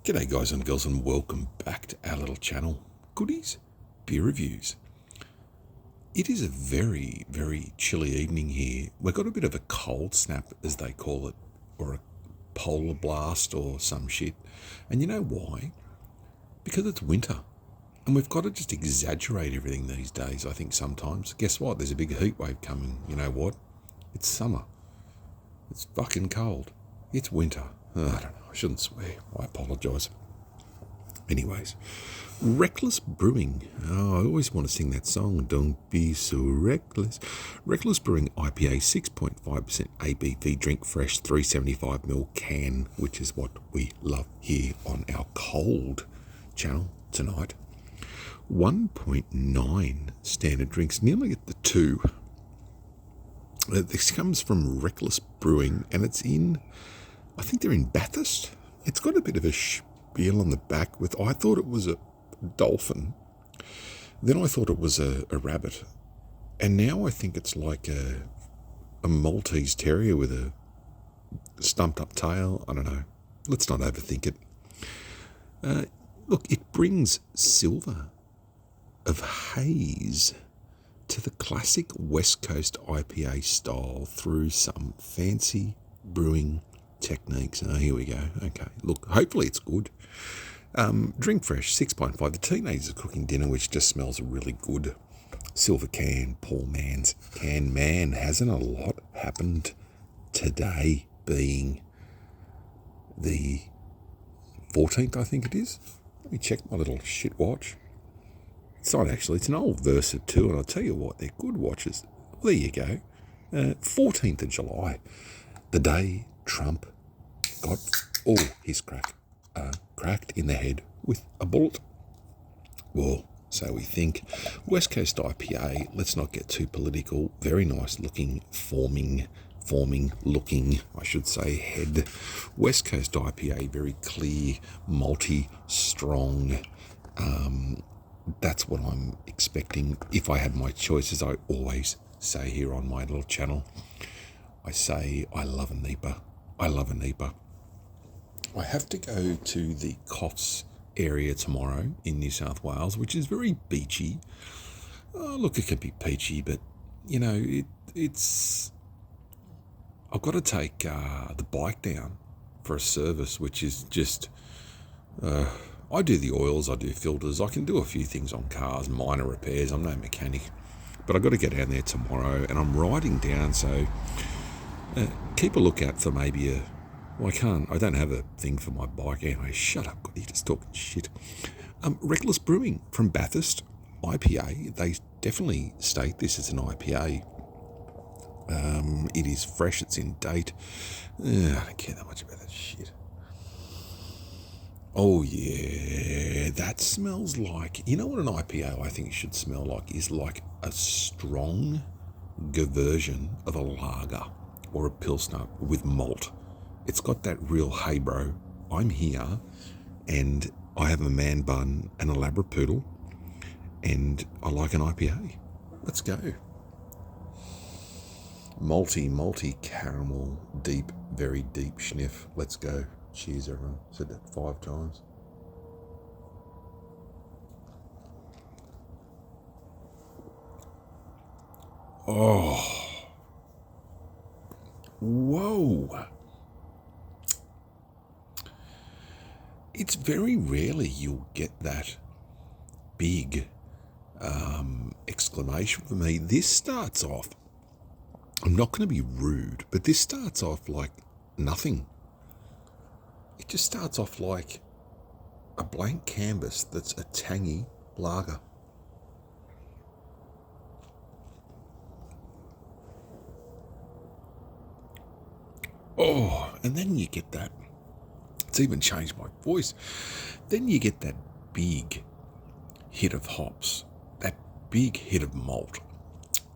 G'day guys and girls, and welcome back to our little channel, Goodies Beer Reviews. It is a very, very chilly evening here. We've got a bit of a cold snap, as they call it, or a polar blast or some shit. And you know why? Because it's winter. And we've got to just exaggerate everything these days, I think, sometimes. Guess what? There's a big heat wave coming. You know what? It's summer. It's fucking cold. It's winter. I don't know. I shouldn't swear. I apologise. Anyways, Reckless Brewing. Oh, I always want to sing that song. Don't be so reckless. Reckless Brewing IPA, 6.5% ABV, drink fresh, 375ml can, which is what we love here on our cold channel tonight. 1.9 standard drinks, nearly at the 2. This comes from Reckless Brewing, and it's in, I think they're in Bathurst. It's got a bit of a spiel on the back with, I thought it was a dolphin, then I thought it was a rabbit, and now I think it's like a Maltese terrier with a stumped up tail. I don't know. Let's not overthink it. Look, it brings silver of haze to the classic West Coast IPA style through some fancy brewing techniques. Oh, here we go. Okay, look, hopefully it's good. Drink fresh, 6.5. The teenagers are cooking dinner, which just smells really good. Silver can, Paul Mann's can. Man, hasn't a lot happened today, being the 14th, I think it is. Let me check my little shit watch. It's not actually, it's an old Versa too, and I'll tell you what, they're good watches. Well, there you go. 14th of July, the day Trump got his cracked in the head with a bullet. Well, so we think. West Coast IPA, let's not get too political. Very nice looking, forming looking, I should say, head. West Coast IPA, very clear, malty, strong. That's what I'm expecting. If I had my choices, I always say here on my little channel, I say I love a NEPA. I love a NEPA. I have to go to the Coffs area tomorrow in New South Wales, which is very beachy. Oh, look, it can be peachy, but, you know, it's... I've got to take the bike down for a service, which is just... I do the oils, I do filters, I can do a few things on cars, minor repairs. I'm no mechanic, but I've got to get down there tomorrow, and I'm riding down, so keep a lookout for maybe a... Well, I don't have a thing for my bike. Anyway, shut up, you're just talking shit. Reckless Brewing from Bathurst, IPA. They definitely state this as an IPA. It is fresh, it's in date. I don't care that much about that shit. Oh yeah, that smells like... You know what an IPA I think should smell like? Is like a strong version of a lager or a pilsner with malt. It's got that real, hey bro, I'm here and I have a man bun and a Labrapoodle and I like an IPA. Let's go. Malty caramel, deep, very deep sniff. Let's go. Cheers, everyone. Said that 5 times. Oh. Whoa. It's very rarely you'll get that big exclamation for me. This starts off, I'm not going to be rude, but this starts off like nothing. It just starts off like a blank canvas that's a tangy lager. Oh, and then you get that. It's even changed my voice. Then you get that big hit of hops, that big hit of malt,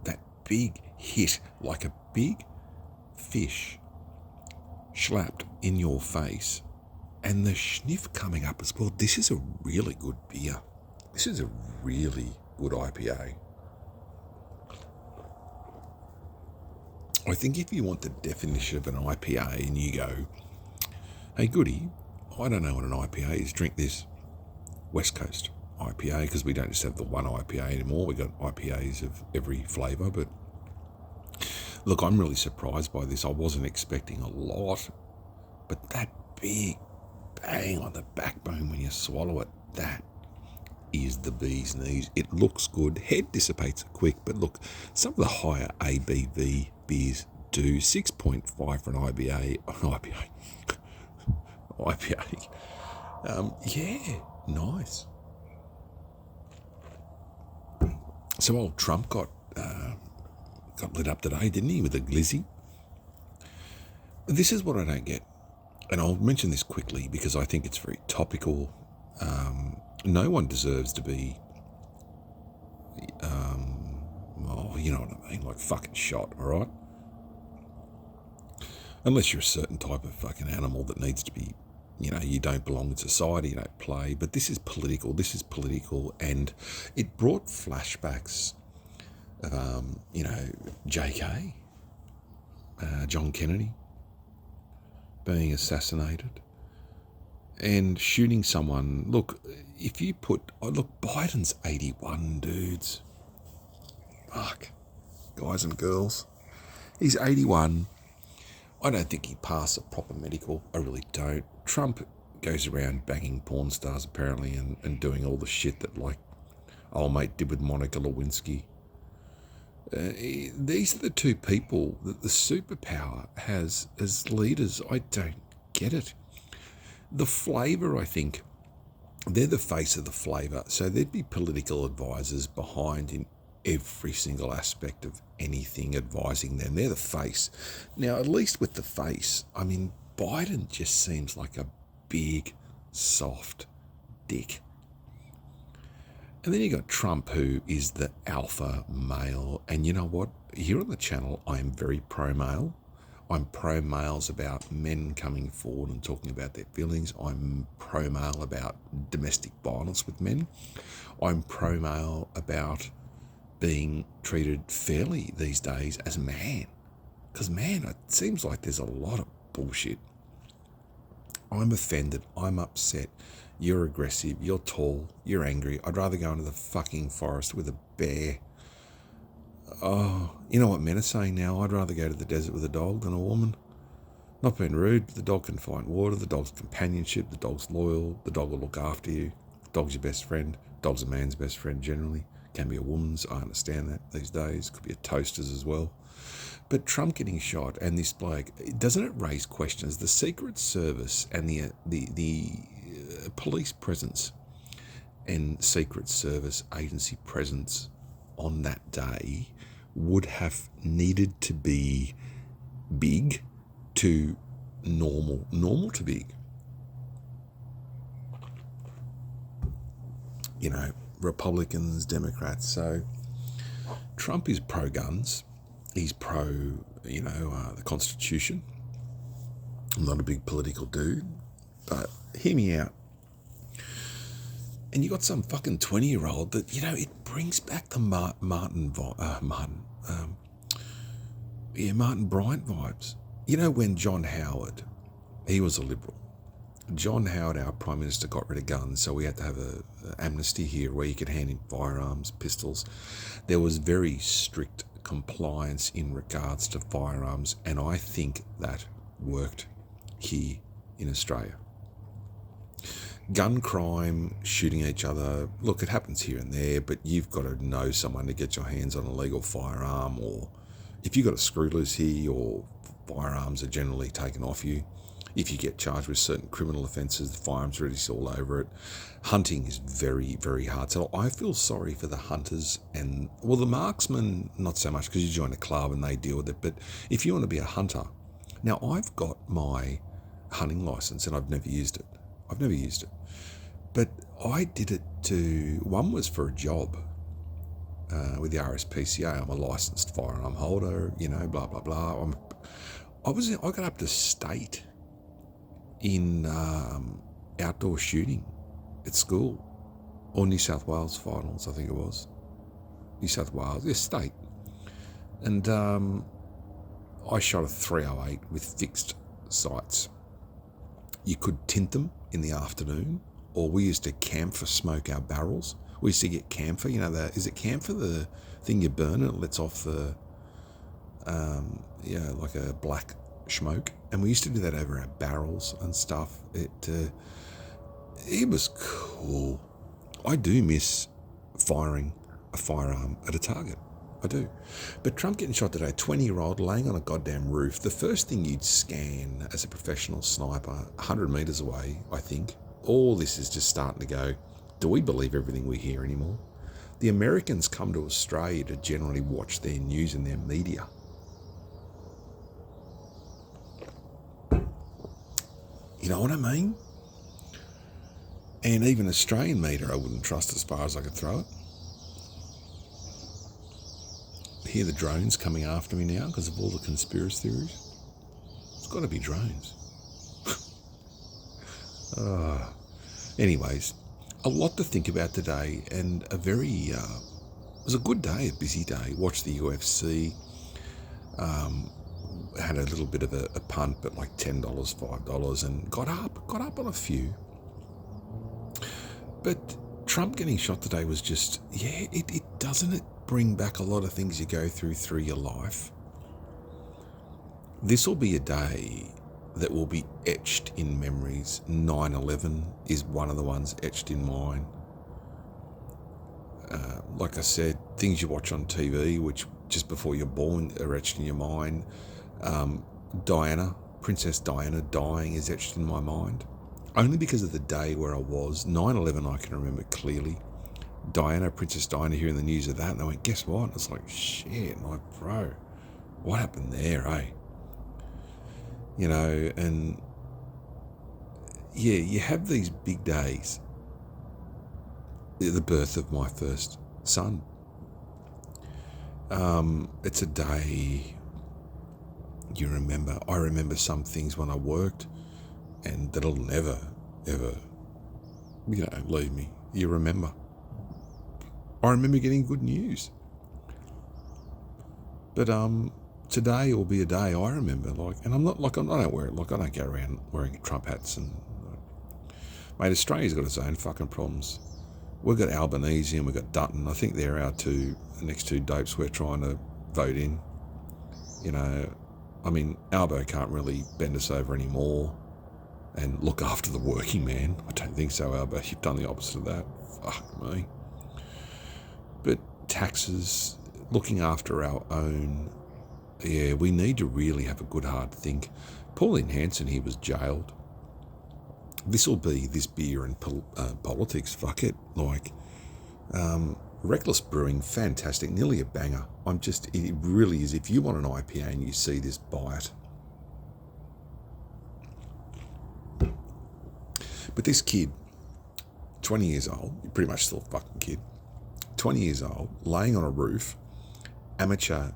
that big hit like a big fish slapped in your face. And the sniff coming up as well. This is a really good beer. This is a really good IPA. I think if you want the definition of an IPA and you go, hey, Goody, I don't know what an IPA is. Drink this West Coast IPA, because we don't just have the one IPA anymore. We've got IPAs of every flavour. But look, I'm really surprised by this. I wasn't expecting a lot, but that big bang on the backbone when you swallow it, that is the bee's knees. It looks good. Head dissipates quick, but look, some of the higher ABV beers do. 6.5 for an IPA. Yeah, nice. So old Trump got lit up today, didn't he, with a glizzy? This is what I don't get, and I'll mention this quickly because I think it's very topical. No one deserves to be, you know what I mean, like fucking shot, all right? Unless you're a certain type of fucking animal that needs to be, you don't belong in society, you don't play. But this is political, and it brought flashbacks of, JK, John Kennedy, being assassinated and shooting lomeone. Look, if you Biden's 81, dudes. Fuck. Guys and girls. He's 81. I don't think he'd pass a proper medical. I really don't. Trump goes around banging porn stars, apparently, and doing all the shit that, old mate did with Monica Lewinsky. These are the two people that the superpower has as leaders. I don't get it. The flavour, I think, they're the face of the flavour. So there'd be political advisors behind in every single aspect of anything advising them. They're the face. Now, at least with the face, I mean, Biden just seems like a big, soft dick. And then you got Trump, who is the alpha male. And you know what? Here on the channel, I am very pro-male. I'm pro-males about men coming forward and talking about their feelings. I'm pro-male about domestic violence with men. I'm pro-male about being treated fairly these days as a man. Because, man, it seems like there's a lot of bullshit. I'm offended. I'm upset. You're aggressive. You're tall. You're angry. I'd rather go into the fucking forest with a bear. Oh, you know what men are saying now? I'd rather go to the desert with a dog than a woman. Not being rude, but the dog can find water. The dog's companionship. The dog's loyal. The dog will look after you. The dog's your best friend. The dog's a man's best friend generally. Can be a woman's. I understand that these days. Could be a toaster's as well. But Trump getting shot and this bloke, doesn't it raise questions? The Secret Service and the police presence and Secret Service agency presence on that day would have needed to be big to normal to big. Republicans, Democrats. So Trump is pro-guns. He's pro, the Constitution. I'm not a big political dude, but hear me out. And you got some fucking 20-year-old that, it brings back the Martin Bryant vibes. When John Howard, he was a Liberal. John Howard, our Prime Minister, got rid of guns, so we had to have an amnesty here where you could hand in firearms, pistols. There was very strict compliance in regards to firearms, and I think that worked here in Australia. Gun crime, shooting each other, look, it happens here and there, but you've got to know someone to get your hands on a legal firearm, or if you've got a screw loose here, your firearms are generally taken off you. If you get charged with certain criminal offences, the firearms register all over it. Hunting is very, very hard. So I feel sorry for the hunters and, the marksmen, not so much because you join a club and they deal with it. But if you want to be a hunter, now I've got my hunting licence and I've never used it. But I did it one was for a job with the RSPCA. I'm a licensed firearm holder, blah, blah, blah. I got up to state in outdoor shooting at school, or New South Wales finals, I think it was. New South Wales, state. And I shot a 308 with fixed sights. You could tint them in the afternoon, or we used to camphor smoke our barrels. We used to get camphor, is it camphor, the thing you burn and it lets off the, like a black smoke. And we used to do that over our barrels and stuff. It was cool. I do miss firing a firearm at a target. I do. But Trump getting shot today, 20-year-old laying on a goddamn roof, the first thing you'd scan as a professional sniper, 100 metres away, I think, all this is just starting to go, do we believe everything we hear anymore? The Americans come to Australia to generally watch their news and their media. You know what I mean? And even Australian media I wouldn't trust as far as I could throw it. I hear the drones coming after me now because of all the conspiracy theories. It's got to be drones. Anyways, a lot to think about today, and it was a good day, a busy day. Watched the UFC. Had a little bit of a punt, but like $10, $5, and got up on a few. But Trump getting shot today was just, it doesn't it bring back a lot of things you go through your life. This will be a day that will be etched in memories. 9/11 is one of the ones etched in mine. Like I said, things you watch on TV, which just before you're born are etched in your mind. Princess Diana dying is etched in my mind. Only because of the day where I was. 9/11 I can remember clearly. Princess Diana, hearing the news of that, and I went, guess what? And it's like, shit, like, bro, what happened there, eh? And yeah, you have these big days. The birth of my first son. It's a day you remember. I remember some things when I worked, and that'll never, ever, leave me. You remember. I remember getting good news. But today will be a day I remember, and I'm not like, I don't wear it, I don't go around wearing Trump hats and, mate, Australia's got its own fucking problems. We've got Albanese and we've got Dutton. I think they're our next two dopes we're trying to vote in. Albo can't really bend us over anymore and look after the working man. I don't think so, Albo. You've done the opposite of that. Fuck me. But taxes, looking after our own, we need to really have a good hard think. Pauline Hanson, he was jailed. This will be this beer and politics. Fuck it. Reckless Brewing, fantastic, nearly a banger. It really is. If you want an IPA and you see this, buy it. But this kid, 20 years old, pretty much still a fucking kid, 20 years old, laying on a roof, amateur,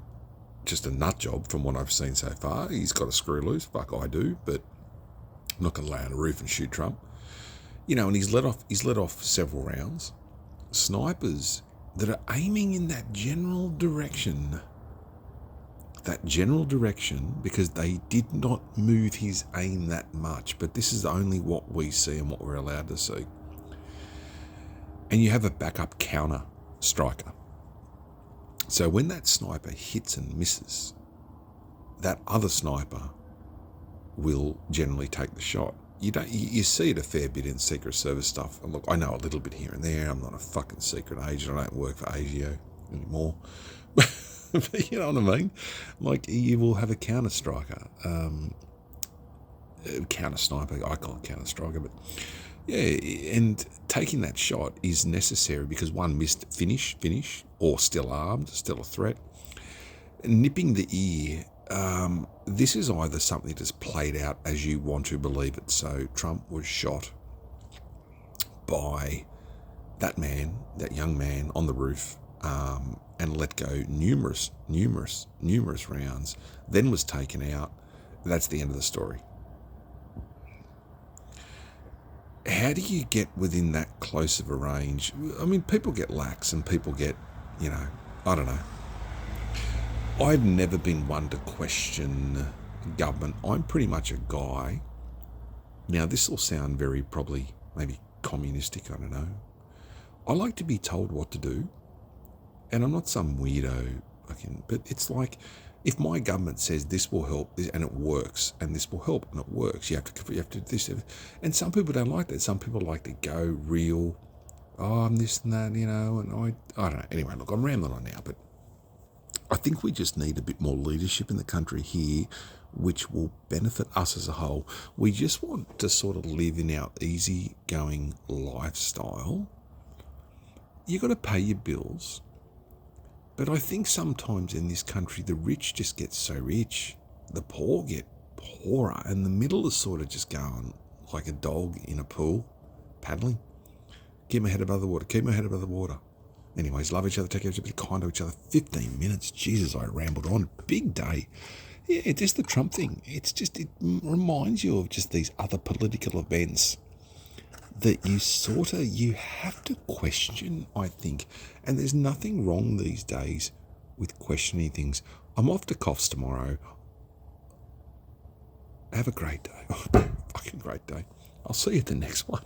just a nut job from what I've seen so far. He's got a screw loose, fuck I do, but I'm not going to lay on a roof and shoot Trump. And he's let off several rounds. Snipers that are aiming in that general direction, because they did not move his aim that much, but this is only what we see and what we're allowed to see. And you have a backup counter striker. So when that sniper hits and misses, that other sniper will generally take the shot. You see it a fair bit in Secret Service stuff. And look, I know a little bit here and there. I'm not a fucking secret agent. I don't work for ASIO anymore. But you know what I mean? You will have a counter striker, counter sniper. I call it counter striker, but yeah. And taking that shot is necessary because one missed finish, or still armed, still a threat. Nipping the ear. This is either something that's played out as you want to believe it. So Trump was shot by that young man on the roof, and let go numerous rounds, then was taken out. That's the end of the story. How do you get within that close of a range? People get lax and people get, I don't know. I've never been one to question government. I'm pretty much a guy Now, this will sound very probably maybe communistic, I don't know. I like to be told what to do, and I'm not some weirdo, but it's like if my government says this will help and it works, and this will help and it works, you have to do this. And some people don't like that. Some people like to go real, I'm this and that, and I don't know. Anyway, look, I'm rambling on now, but I think we just need a bit more leadership in the country here, which will benefit us as a whole. We just want to sort of live in our easygoing lifestyle. You've got to pay your bills. But I think sometimes in this country, the rich just get so rich, the poor get poorer, and the middle is sort of just going like a dog in a pool, paddling. Keep my head above the water, keep my head above the water. Anyways, love each other, take care of each other, be kind to each other. 15 minutes, Jesus, I rambled on. Big day. Yeah, just the Trump thing. It reminds you of just these other political events that you have to question, I think. And there's nothing wrong these days with questioning things. I'm off to Coughs tomorrow. Have a great day. Fucking great day. I'll see you at the next one.